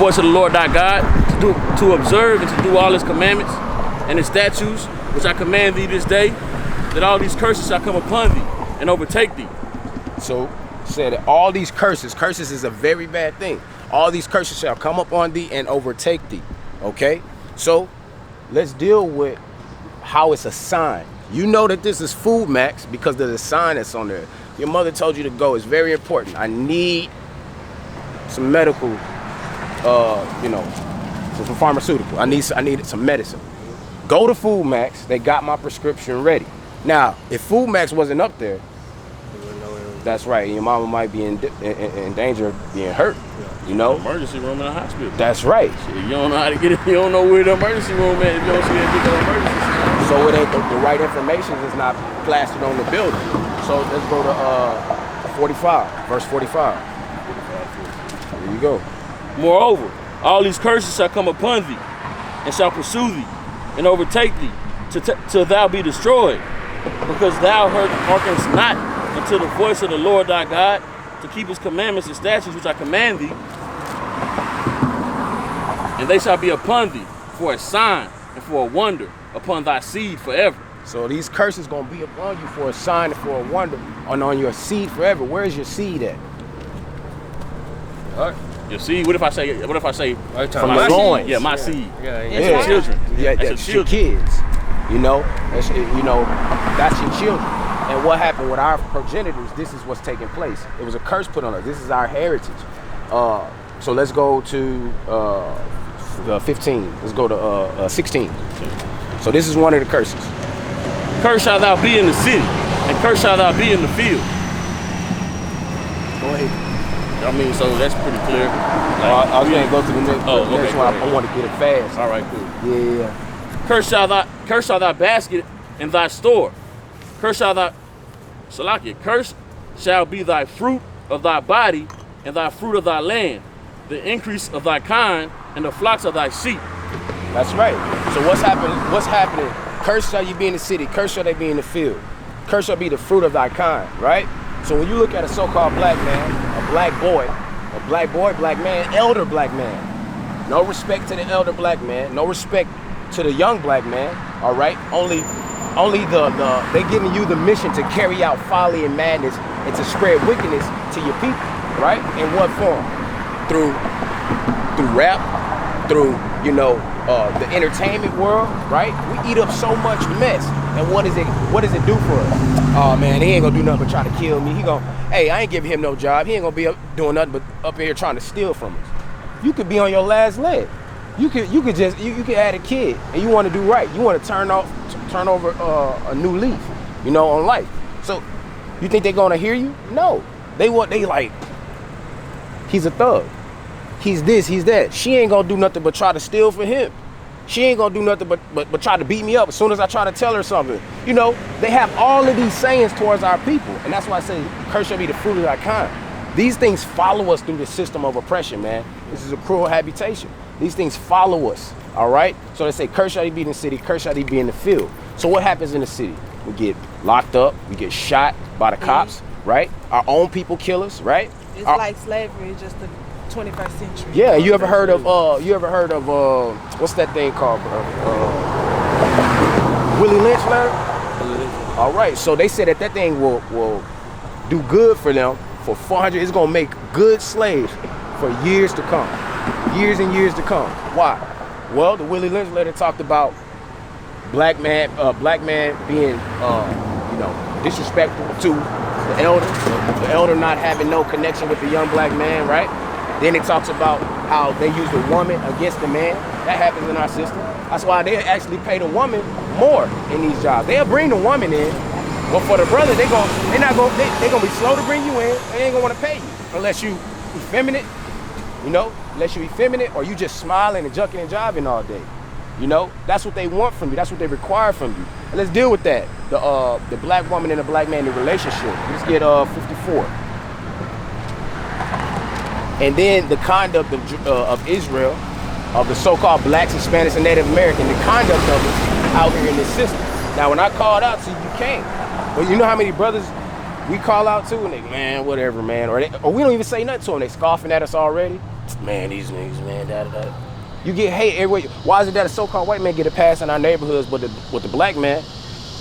voice of the Lord thy God, to observe and to do all his commandments and his statutes, which I command thee this day, that all these curses shall come upon thee and overtake thee. So said that all these curses is a very bad thing. All these curses shall come upon thee and overtake thee. Okay? So let's deal with how it's a sign. You know that this is food, Max, because of the sign that's on there. Your mother told you to go. It's very important. I need some medical, some pharmaceutical. I need some medicine. Go to Food Max. They got my prescription ready. Now, if Food Max wasn't up there, that's right. Your mama might be in danger of being hurt. Yeah. You know, emergency room in a hospital. That's right. Shit, you don't know how to get it. You don't know where the emergency room is. If you don't see that big emergency room. So it ain't the right information is not plastered on the building. So let's go to 45, verse 45. There you go. Moreover, all these curses shall come upon thee, and shall pursue thee, and overtake thee, till thou be destroyed, because thou hearkenest not unto the voice of the Lord thy God, to keep his commandments and statutes which I command thee, and they shall be upon thee for a sign and for a wonder upon thy seed forever. So these curses gonna be upon you for a sign and for a wonder, and on your seed forever. Where is your seed at? Your seed. What if I say? From my loins? Yeah, my seed. Yeah. Children. Yeah, that's your kids. You know, that's your children. And what happened with our progenitors? This is what's taking place. It was a curse put on us. This is our heritage. So let's go to 15. Let's go to 16. So this is one of the curses. Cursed shalt thou be in the city, and cursed shalt thou be in the field. Go ahead. I mean, so that's pretty clear. I was going to go to the next one. I want to get it fast. All right, cool. Yeah. Cursed shall thy basket and thy store. Cursed shall thy, Salakia, cursed shall be thy fruit of thy body and thy fruit of thy land, the increase of thy kind and the flocks of thy sheep. That's right. So what's happening? Cursed shall you be in the city. Cursed shall they be in the field. Cursed shall be the fruit of thy kind, right? So when you look at a so-called black man, a black boy, black man, elder black man, no respect to the elder black man, no respect to the young black man, all right? Only they giving you the mission to carry out folly and madness and to spread wickedness to your people, right? In what form? Through rap, through, the entertainment world, right? We eat up so much mess. And what does it do for us? Oh man, he ain't gonna do nothing but try to kill me. I ain't giving him no job. He ain't gonna be doing nothing but up here trying to steal from us. You could be on your last leg. You could add a kid and you want to do right. You want to turn over a new leaf, on life. So you think they're gonna hear you? No. They like, he's a thug. He's this, he's that. She ain't gonna do nothing but try to steal from him. She ain't gonna do nothing but try to beat me up as soon as I try to tell her something. They have all of these sayings towards our people. And that's why I say, curse shall be the fruit of thy kind. These things follow us through the system of oppression, man. This is a cruel habitation. These things follow us, all right? So they say, curse shall he be in the city, curse shall he be in the field. So what happens in the city? We get locked up, we get shot by the cops, right? Our own people kill us, right? It's like slavery, just the 21st century. Yeah, you ever heard of what's that thing called, bro? Willie Lynch, Larry? All right, so they said that thing will do good for them for 400. It's gonna make good slaves for years to come, years and years to come. Why? Well, the Willie Lynch letter talked about black man being disrespectful to the elder not having no connection with the young black man, right? Then it talks about how they use the woman against the man. That happens in our system. That's why they actually pay the woman more in these jobs. They'll bring the woman in, but for the brother, they're gonna be slow to bring you in. They ain't gonna want to pay you unless you effeminate, unless you effeminate or you just smiling and jucking and jiving all day. That's what they want from you. That's what they require from you. And let's deal with that. The black woman and the black man, the relationship. Let's get 54. And then the conduct of Israel, of the so-called blacks, Hispanics, and Native American, the conduct of it out here in this system. Now, when I called out to you, you came. But you know how many brothers we call out to and they, man, whatever, man. Or we don't even say nothing to them. They scoffing at us already. man, these niggas, man, da. You get hate everywhere. Why is it that a so-called white man get a pass in our neighborhoods, but with the black man,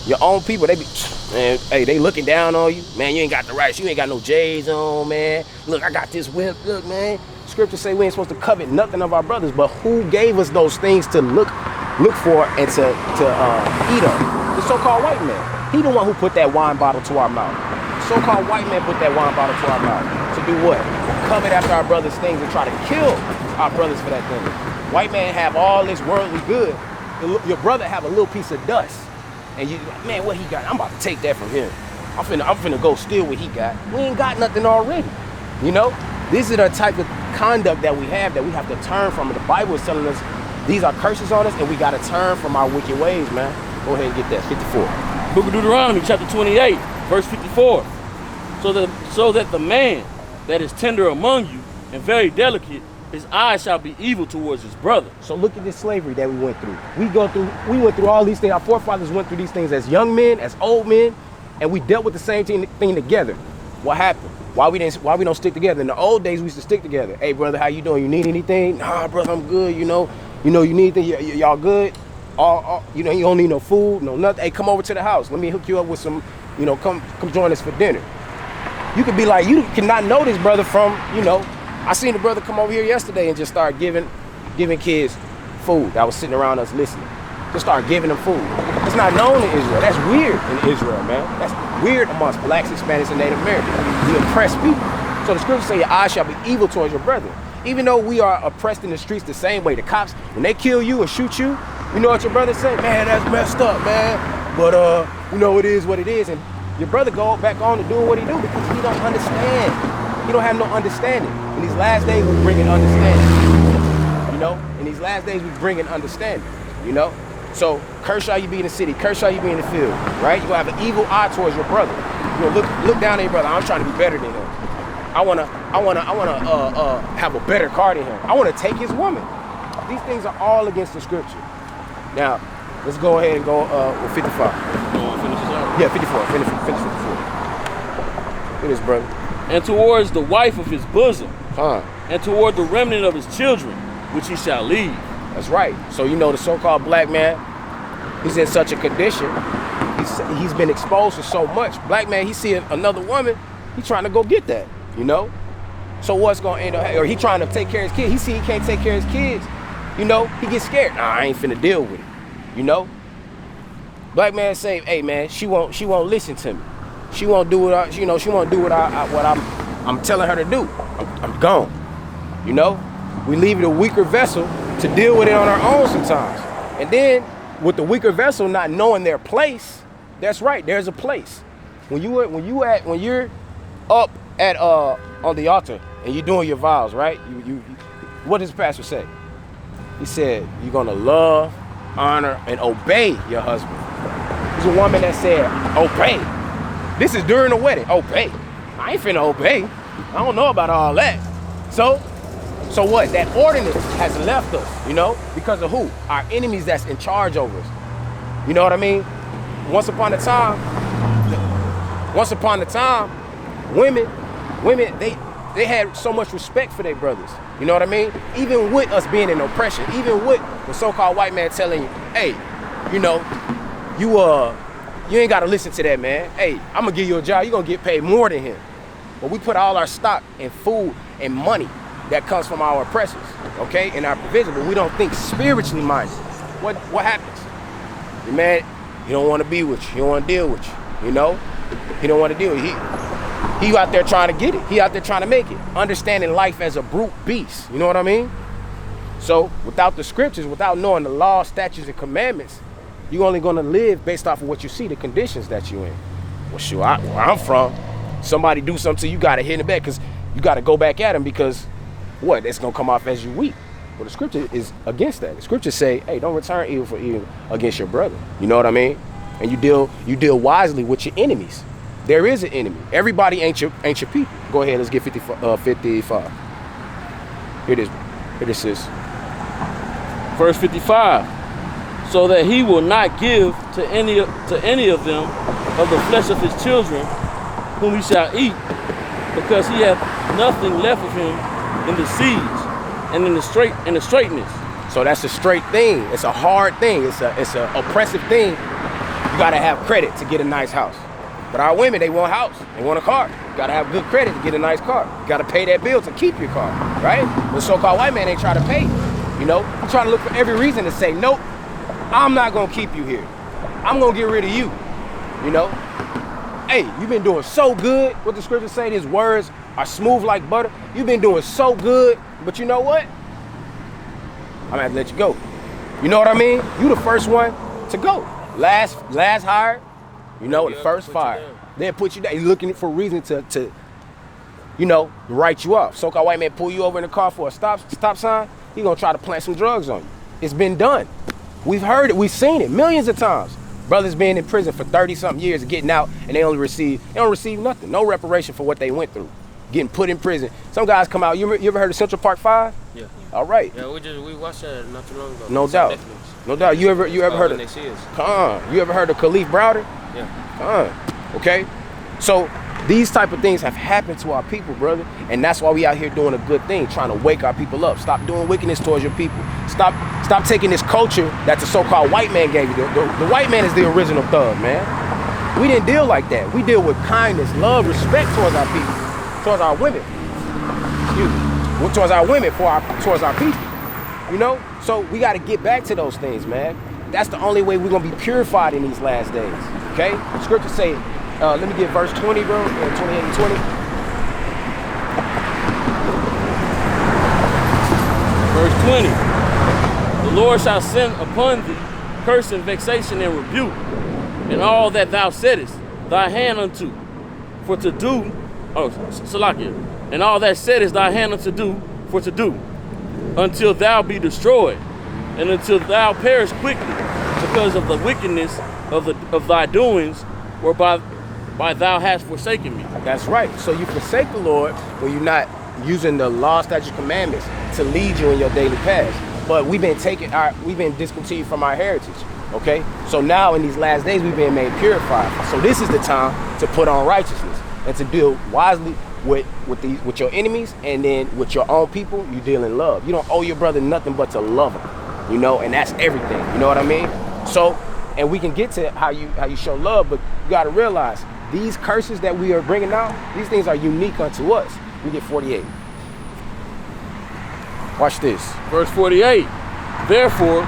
your own people, they be, man, hey, they looking down on you. Man, you ain't got the rights. You ain't got no J's on, man. Look, I got this whip. Look, man. Scripture say we ain't supposed to covet nothing of our brothers, but who gave us those things to look for and to eat of? The so-called white man. He the one who put that wine bottle to our mouth. The so-called white man put that wine bottle to our mouth. To do what? Covet after our brothers' things and try to kill our brothers for that thing. White man have all this worldly good. Your brother have a little piece of dust. And you, man, what he got? I'm about to take that from him. I'm finna go steal what he got. We ain't got nothing already. You know? This is the type of conduct that we have to turn from. And the Bible is telling us these are curses on us and we gotta turn from our wicked ways, man. Go ahead and get that, 54. Book of Deuteronomy, chapter 28, verse 54. So that the man that is tender among you and very delicate, his eyes shall be evil towards his brother. So look at this slavery that we went through. We went through all these things. Our forefathers went through these things as young men, as old men, and we dealt with the same thing together. What happened? Why we don't stick together? In the old days, we used to stick together. Hey, brother, how you doing? You need anything? Nah, brother, I'm good. You know, you need anything? Y'all good? You know, you don't need no food, no nothing. Hey, come over to the house. Let me hook you up with some. You know, come join us for dinner. You could be like, you cannot know this brother from, you know. I seen the brother come over here yesterday and just start giving kids food that was sitting around us listening. Just start giving them food. It's not known in Israel. That's weird in Israel, man. That's weird amongst blacks, Hispanics, and Native Americans. The oppressed people. So the scriptures say your eyes shall be evil towards your brother. Even though we are oppressed in the streets the same way, the cops, when they kill you or shoot you, you know what your brother say? Man, that's messed up, man. But you know, it is what it is. And your brother go back on to doing what he do because he don't understand. He don't have no understanding. In these last days, we're bringing understanding. You know, in these last days, we're bringing understanding. You know, so curse shall you be in the city, curse shall you be in the field, right? You gonna have an evil eye towards your brother. You know, look down at your brother. I'm trying to be better than him. I wanna have a better car than him. I wanna take his woman. These things are all against the scripture. Now, let's go ahead and go with 55. You want to finish this out? Yeah, 54. Finish 54. Look at this, brother. And towards the wife of his bosom, Huh. and toward the remnant of his children, which he shall leave. That's right. So you know the so-called black man, he's in such a condition. He's been exposed to so much. Black man, he see another woman, he trying to go get that, you know? So what's gonna end up, or he trying to take care of his kids. He see he can't take care of his kids, you know? He gets scared. Nah, I ain't finna deal with it, you know? Black man say, hey man, she won't listen to me. She won't do what she won't do what I'm telling her to do. I'm gone, you know? We leave it a weaker vessel to deal with it on our own sometimes. And then with the weaker vessel not knowing their place, that's right, there's a place. When you're up at on the altar and you're doing your vows, right? You what does the pastor say? He said you're gonna love, honor, and obey your husband. There's a woman that said, obey. This is during the wedding. Obey. I ain't finna obey. I don't know about all that. So what? That ordinance has left us, you know? Because of who? Our enemies that's in charge over us. You know what I mean? Once upon a time, women, they had so much respect for their brothers. You know what I mean? Even with us being in oppression, even with the so-called white man telling you, hey, you know, you ain't gotta listen to that man. Hey, I'm gonna give you a job, you're gonna get paid more than him. But we put all our stock in food and money that comes from our oppressors, okay, and our provision, but we don't think spiritually minded. What happens? The man, he don't want to be with you. He don't want to deal with you. You know, he don't want to deal with you. He out there trying to get it. He out there trying to make it. Understanding life as a brute beast. You know what I mean? So without the scriptures, without knowing the law, statutes, and commandments, you're only going to live based off of what you see, the conditions that you're in. Well, sure, where I'm from, somebody do something to you, got to hit in the back because you got to go back at him because what? It's going to come off as you weak. Well, the scripture is against that. The scriptures say, hey, don't return evil for evil against your brother. You know what I mean? And you deal wisely with your enemies. There is an enemy. Everybody ain't your people. Go ahead, let's get 55. Here it is. Verse 55. So that he will not give to any of them of the flesh of his children, whom he shall eat, because he hath nothing left of him in the siege, and in the straightness. So that's a straight thing. It's a hard thing. It's a oppressive thing. You gotta have credit to get a nice house. But our women, they want a house. They want a car. You gotta have good credit to get a nice car. You gotta pay that bill to keep your car, right? The so-called white man ain't trying to pay. You know, he's trying to look for every reason to say, nope, I'm not gonna keep you here. I'm gonna get rid of you. You know? Hey, you've been doing so good. What the scriptures say, his words are smooth like butter. You've been doing so good, but you know what? I'm gonna have to let you go. You know what I mean? You the first one to go. Last hire, you know, the first fire. They'll put you down. You're looking for a reason to you know, write you off. So-called white man pull you over in the car for a stop sign, he gonna try to plant some drugs on you. It's been done. We've heard it, we've seen it millions of times. Brothers being in prison for 30-something years and getting out, and they don't receive nothing, no reparation for what they went through. Getting put in prison. Some guys come out, you ever heard of Central Park 5? Yeah. All right. Yeah, we watched that not too long ago. No It's on doubt. Netflix. No doubt. You ever heard of They See Us. You ever heard of Khalif Browder? Yeah. Okay? So these type of things have happened to our people, brother. And that's why we out here doing a good thing, trying to wake our people up. Stop doing wickedness towards your people. Stop taking this culture that the so-called white man gave you. The white man is the original thug, man. We didn't deal like that. We deal with kindness, love, respect towards our people, towards our women. Towards our women, towards our people. You know? So we got to get back to those things, man. That's the only way we're going to be purified in these last days. Okay? The scriptures say, let me get verse 20, bro, 28 and 20. Verse 20. The Lord shall send upon thee curse and vexation and rebuke, and all that thou settest thy hand unto, for to do, Salakia, and all that settest thy hand unto do, for to do, until thou be destroyed, and until thou perish quickly, because of the wickedness of thy doings, whereby thou hast forsaken me. That's right. So you forsake the Lord when you're not using the law, statute, commandments to lead you in your daily path. But we've been discontinued from our heritage. Okay? So now in these last days we've been made purified. So this is the time to put on righteousness and to deal wisely with your enemies, and then with your own people, you deal in love. You don't owe your brother nothing but to love him. You know, and that's everything. You know what I mean? So, and we can get to how you show love, but you got to realize these curses that we are bringing out, these things are unique unto us. We get 48. Watch this. Verse 48. Therefore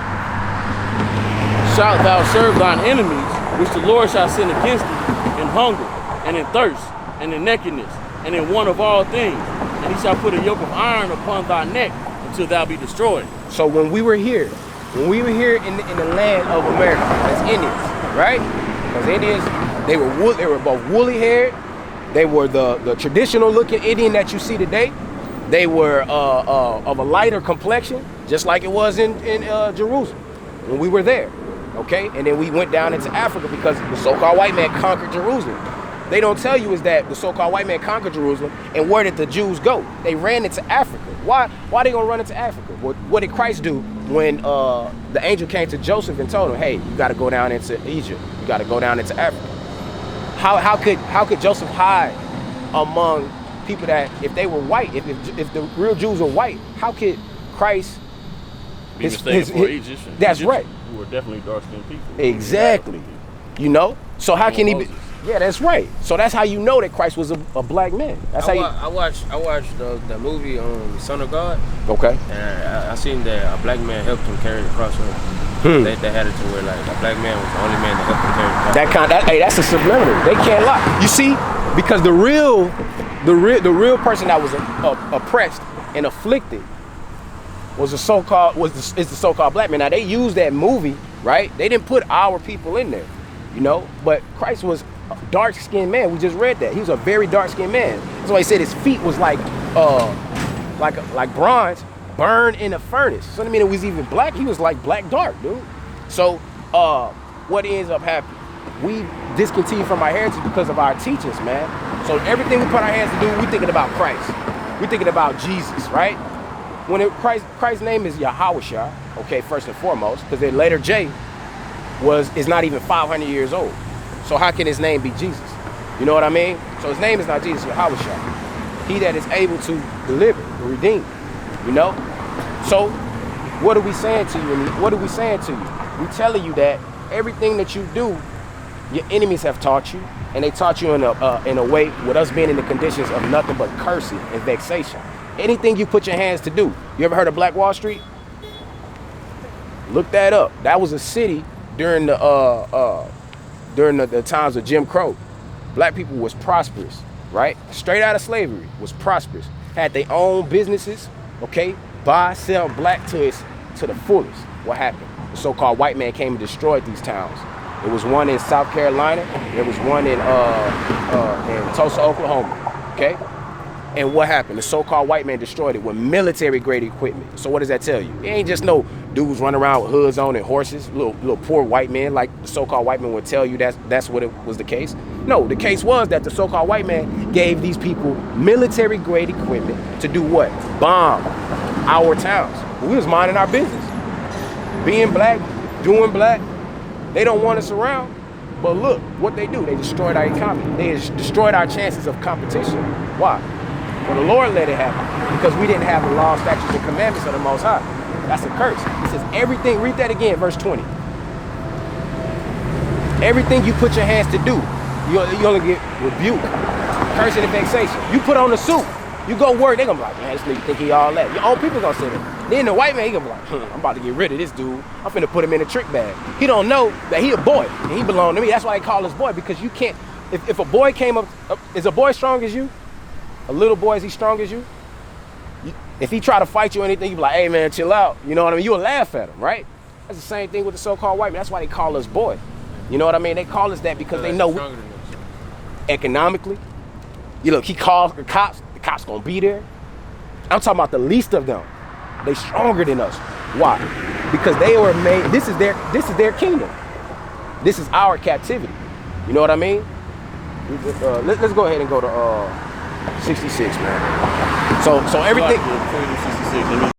shalt thou serve thine enemies, which the Lord shall send against thee in hunger, and in thirst, and in nakedness, and in want of all things. And he shall put a yoke of iron upon thy neck until thou be destroyed. So when we were here in the land of America as Indians, right? Because Indians, they were both woolly haired. They were the traditional looking Indian that you see today. They were of a lighter complexion, just like it was in Jerusalem when we were there. Okay, and then we went down into Africa because the so-called white man conquered Jerusalem. They don't tell you is that the so-called white man conquered Jerusalem, and where did the Jews go? They ran into Africa. Why they gonna run into Africa? What did Christ do when the angel came to Joseph and told him, hey, you gotta go down into Egypt, you gotta go down into Africa? How could Joseph hide among people that, if they were white, if the real Jews were white, how could Christ Be mistaken for Egyptians. That's right. Who were definitely dark-skinned people. Exactly. You know? So how can he be? Yeah, that's right. So that's how you know that Christ was a black man. That's how I watched the movie Son of God. Okay. And I seen that a black man helped him carry the cross. They had it to where like a black man was the only man that helped him carry the cross. That's a subliminal. They can't lie. You see, because the real person that was oppressed and afflicted was the so-called black man. Now they used that movie, right? They didn't put our people in there, you know. But Christ was a dark-skinned man. We just read that he was a very dark-skinned man. That's why he said his feet was like bronze burned in a furnace. So I mean, it was even black. He was like black dark, dude. So what ends up happening? We discontinue from our heritage because of our teachings, man. So everything we put our hands to do, we're thinking about Christ. We're thinking about Jesus, right? When Christ's name is Yahawashah, okay, first and foremost, because the letter J is not even 500 years old. So how can his name be Jesus? You know what I mean? So his name is not Jesus, Yahawashah. He that is able to deliver, to redeem, you know? So, what are we saying to you? What are we saying to you? We're telling you that everything that you do, your enemies have taught you, and they taught you in a way with us being in the conditions of nothing but cursing and vexation. Anything you put your hands to do. You ever heard of Black Wall Street? Look that up. That was a city during the times of Jim Crow. Black people was prosperous, right? Straight out of slavery, was prosperous. Had their own businesses, okay? Buy, sell black to the fullest. What happened? The so-called white man came and destroyed these towns. There was one in South Carolina. There was one in Tulsa, Oklahoma, okay? And what happened? The so-called white man destroyed it with military-grade equipment. So what does that tell you? It ain't just no dudes running around with hoods on and horses, little poor white men like the so-called white man would tell you that's what it was the case. No, the case was that the so-called white man gave these people military-grade equipment to do what? Bomb our towns. We was minding our business. Being black, doing black. They don't want us around. But look, what they do, they destroyed our economy. They destroyed our chances of competition. Why? Well, the Lord let it happen because we didn't have the law, statutes, and commandments of the Most High. That's a curse. He says everything, read that again, verse 20. Everything you put your hands to do, you only get rebuke, cursing, and vexation. You put on a suit, you go work, they gonna be like, man, this nigga think he all that. Your own people gonna say that. Then the white man, he gonna be like, I'm about to get rid of this dude. I'm finna put him in a trick bag. He don't know that he a boy and he belong to me. That's why they call us boy, because you can't, if a boy came up, is a boy strong as you? A little boy, is he strong as you? If he try to fight you or anything, you be like, hey man, chill out. You know what I mean? You'll laugh at him, right? That's the same thing with the so-called white man. That's why they call us boy. You know what I mean? They call us that because they know economically. You look, he calls the cops gonna be there. I'm talking about the least of them. They stronger than us. Why? Because they were made, this is their kingdom. This is our captivity. You know what I mean? Let's go ahead and go to 66, man. So everything. Before you do 66, let me